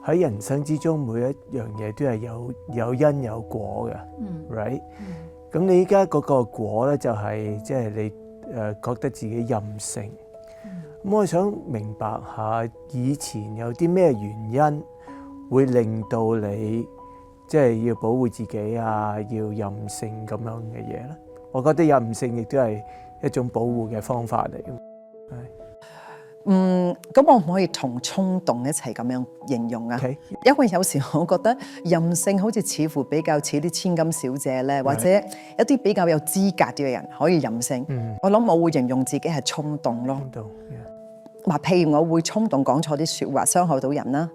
喺人生之中每一樣嘢都係有因有果嘅，right？咁你依家嗰個果咧就係即係你覺得自己任性。咁我想明白下以前有啲咩原因會令到你即係要保護自己啊，要任性咁樣嘅嘢咧？我覺得任性亦都係一種保護嘅方法嚟嘅。咁我唔可以同衝動一齊咁樣形容啊。Okay. 因為有時我覺得任性好似似乎比較似啲千金小姐咧，或者一啲比較有資格啲嘅人可以任性。我諗我會形容自己係衝動咯。話譬如我會衝動講錯啲説話，傷害到人啦。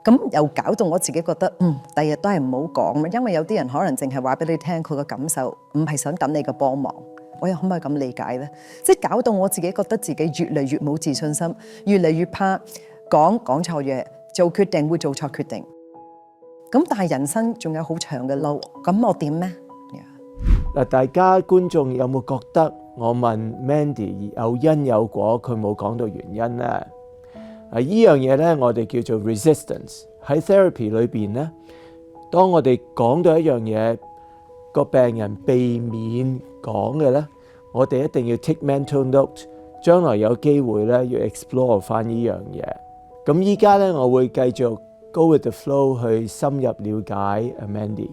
咁又搞到我自己覺得，第日都係唔好講，因為有啲人可能淨係話俾你聽佢個感受，唔係想等你嘅幫忙。我又可唔可以咁理解咧？即係搞到我自己覺得自己越嚟越冇自信心，越嚟越怕講錯嘢，做決定會做錯決定。咁但係人生仲有好長嘅路，咁我點呢？嗱，大家觀眾有冇覺得我問 Mandy 有因有果，佢冇講到原因咧？依樣嘢咧，我哋叫做 resistance。喺 therapy 裏邊咧，當我哋講到一樣嘢，個病人避免講嘅咧，我哋一定要 take mental note， 將來有機會咧要 explore 翻呢樣嘢。咁依家咧，我會繼續 go with the flow 去深入了解 Mandy。